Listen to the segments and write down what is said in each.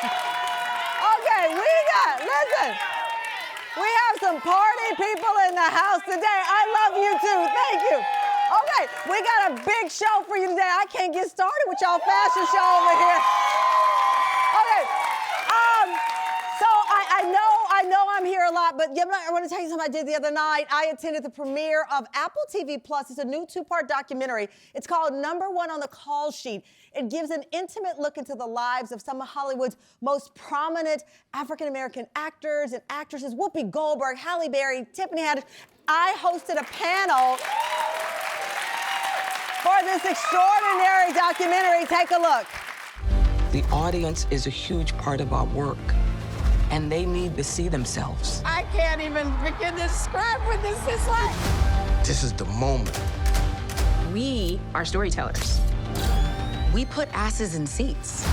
Okay, listen. We have some party people in the house today. I love you too, thank you. Okay, we got a big show for you today. I can't get started with y'all fashion show over here. Okay, so I know I'm here a lot, but I want to tell you something I did the other night. I attended the premiere of Apple TV Plus. It's a new 2-part documentary. It's called Number One on the Call Sheet. It gives an intimate look into the lives of some of Hollywood's most prominent African-American actors and actresses, Whoopi Goldberg, Halle Berry, Tiffany Haddish. I hosted a panel for this extraordinary documentary. Take a look. The audience is a huge part of our work, and they need to see themselves. I can't even begin to describe what this is like. This is the moment. We are storytellers. We put asses in seats.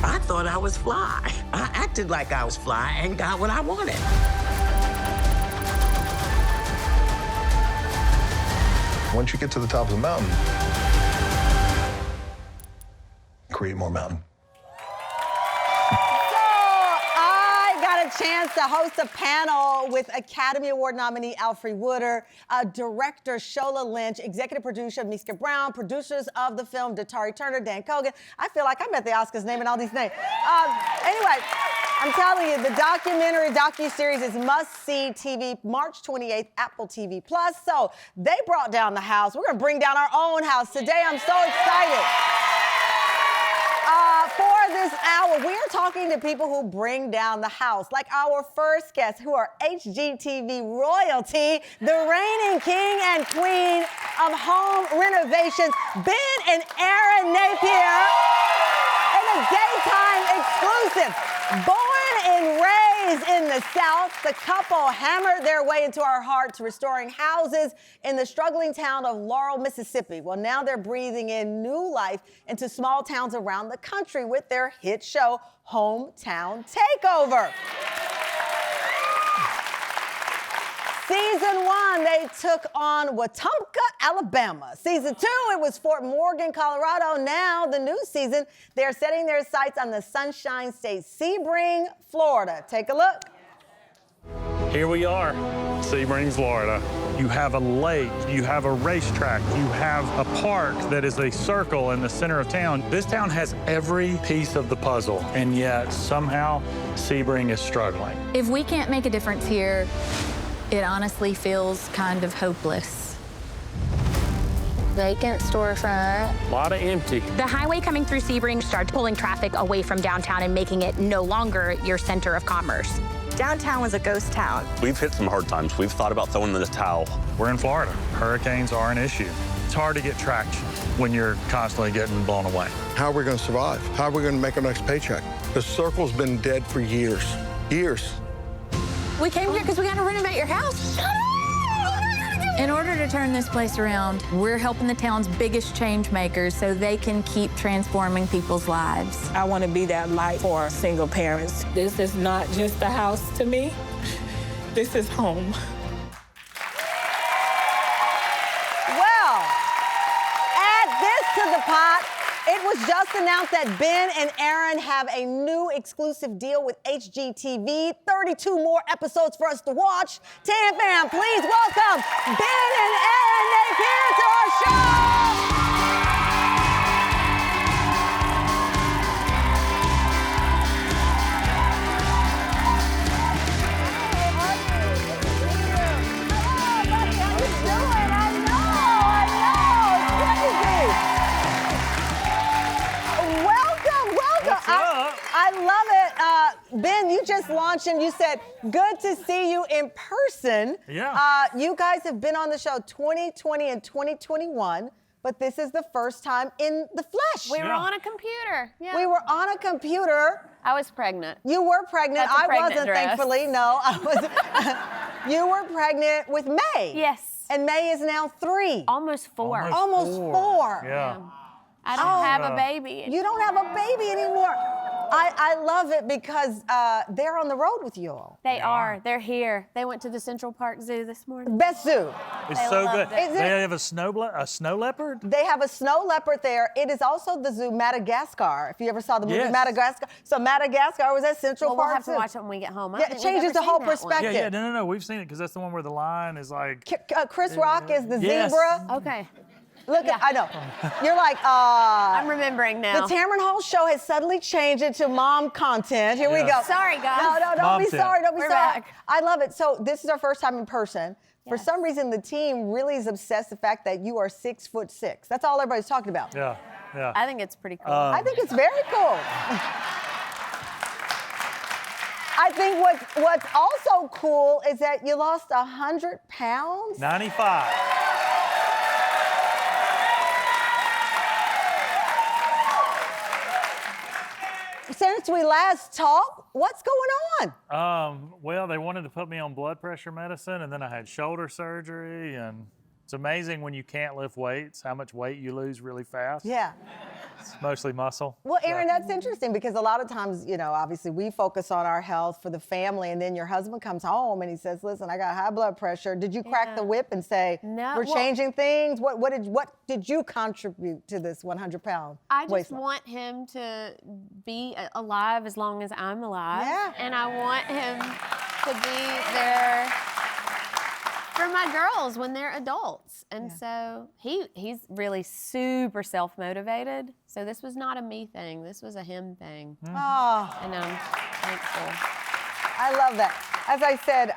I thought I was fly. I acted like I was fly and got what I wanted. Once you get to the top of the mountain, create more mountain. Chance to host a panel with Academy Award nominee Alfre Woodard, director Shola Lynch, executive producer Mika Brown, producers of the film Datari Turner, Dan Kogan. I feel like I'm at the Oscars naming all these names. Anyway, I'm telling you, the docuseries is must-see TV, March 28th, Apple TV Plus. So they brought down the house. We're gonna bring down our own house today. I'm so excited. For this hour, we are talking to people who bring down the house, like our first guests, who are HGTV royalty, the reigning king and queen of home renovations, Ben and Erin Napier, and a daytime exclusive. Born and raised in the South, the couple hammered their way into our hearts, restoring houses in the struggling town of Laurel, Mississippi. Well, now they're breathing in new life into small towns around the country with their hit show, Hometown Takeover. Season 1, they took on Wetumpka, Alabama. Season 2, it was Fort Morgan, Colorado. Now, the new season, they're setting their sights on the Sunshine State, Sebring, Florida. Take a look. Here we are, Sebring, Florida. You have a lake, you have a racetrack, you have a park that is a circle in the center of town. This town has every piece of the puzzle, and yet somehow Sebring is struggling. If we can't make a difference here, it honestly feels kind of hopeless. Vacant storefront. A lot of empty. The highway coming through Sebring started pulling traffic away from downtown and making it no longer your center of commerce. Downtown was a ghost town. We've hit some hard times. We've thought about throwing in the towel. We're in Florida. Hurricanes are an issue. It's hard to get traction when you're constantly getting blown away. How are we going to survive? How are we going to make our next paycheck? The circle's been dead for years. Years. We came here because we got to renovate your house. Shut up! In order to turn this place around, we're helping the town's biggest change makers so they can keep transforming people's lives. I want to be that light for single parents. This is not just a house to me. This is home. Well, add this to the pot. It was just announced that Ben and Erin have a new exclusive deal with HGTV. 32 more episodes for us to watch. Tan fam, please welcome Ben and Erin Napier to our show. I love it. Ben, you just launched and you said, good to see you in person. Yeah. You guys have been on the show 2020 and 2021, but this is the first time in the flesh. We were on a computer. Yeah. We were on a computer. I was pregnant. You were pregnant. That's a I pregnant wasn't, dress. thankfully. No, I wasn't. You were pregnant with May. Yes. And May is now 3. Almost 4. Almost 4. Yeah. I don't have a baby. You don't have a baby anymore. I love it because they're on the road with you all. They are. They're here. They went to the Central Park Zoo this morning. Best zoo. It's They so loved good. it. They have a snow leopard? They have a snow leopard there. It is also the zoo Madagascar. If you ever saw the movie Yes. Madagascar. So Madagascar was at Central Well, we'll Park have to Zoo. watch it when we get home. I Yeah, don't it think we've changes ever the seen whole that one. perspective. Yeah, no, we've seen it because that's the one where the lion is like. Chris Rock is the Yes. zebra. Okay. Look, I know. You're like, I'm remembering now. The Tamron Hall show has suddenly changed into mom content. Here we go. Sorry, guys. No, don't Mom be tent. sorry. Don't be We're sorry. back. I love it. So this is our first time in person. For Yes. some reason, the team really is obsessed with the fact that you are 6'6". That's all everybody's talking about. Yeah. I think it's pretty cool. I think it's very cool. I think what's also cool is that you lost 100 pounds. 95. Since we last talked, what's going on? Well, they wanted to put me on blood pressure medicine, and then I had shoulder surgery, and it's amazing when you can't lift weights, how much weight you lose really fast. Yeah. It's mostly muscle. Well, Erin, that's interesting because a lot of times, obviously we focus on our health for the family, and then your husband comes home and he says, "Listen, I got high blood pressure." Did you crack the whip and say, No, "We're well- changing things"? What did you contribute to this 100-pound I waist just loss? want him to be alive as long as I'm alive. Yeah. And I want him to be there for my girls when they're adults. And so he's really super self-motivated. So this was not a me thing. This was a him thing. Oh, And I'm thankful. I love that. As I said,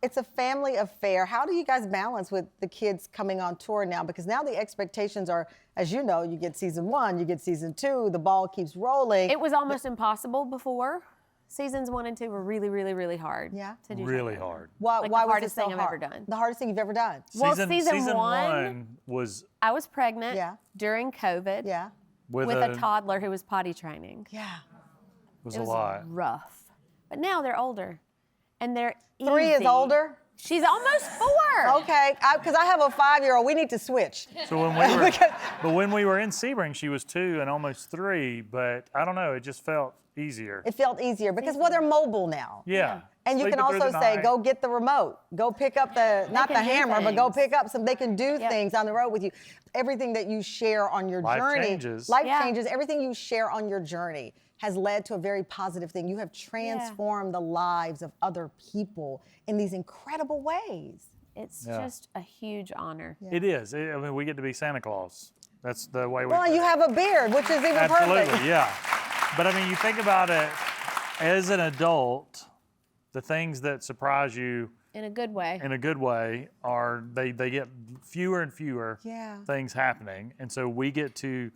it's a family affair. How do you guys balance with the kids coming on tour now? Because now the expectations are, as you know, you get season 1, you get season 2, the ball keeps rolling. It was almost impossible before. Seasons 1 and 2 were really, really, really hard to do. Really hard. Why Like was the hardest it so thing I've hard? ever done. The hardest thing you've ever done? Well, season 1 was I was pregnant Yeah. during COVID Yeah. with a toddler who was potty training. Yeah. was It a was lot. rough. But now they're older. And they're 3 is easy. older? She's almost 4. Okay, because I have a 5-year-old. We need to switch. So when we were in Sebring, she was 2 and almost 3, but I don't know, it just felt easier. It felt easier because, well, they're mobile now. Yeah. And you can Sleeping through also the say, night. go get the remote. Go pick up not the can do hammer, but go things. pick up they can do things on the road with you. Everything that you share on your Life journey. changes. Life Yeah. changes. Everything you share on your journey has led to a very positive thing. You have transformed the lives of other people in these incredible ways. It's Yeah. just a huge honor. It is. I mean, we get to be Santa Claus. That's the way we. Well, you have a beard, which is even Absolutely, perfect. yeah. But I mean, you think about it as an adult, the things that surprise you In a good way. in a good way are they get fewer and fewer Yeah. things happening. And so we get to,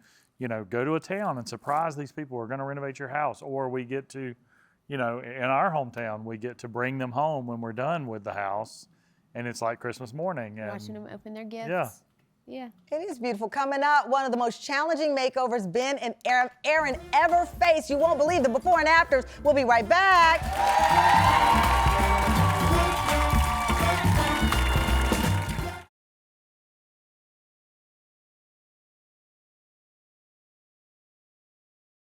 go to a town and surprise these people who are going to renovate your house. Or we get to, in our hometown, we get to bring them home when we're done with the house. And it's like Christmas morning. And Watching them open their gifts. Yeah. Yeah. It is beautiful. Coming up, one of the most challenging makeovers Ben and Erin ever faced. You won't believe the before and afters. We'll be right back.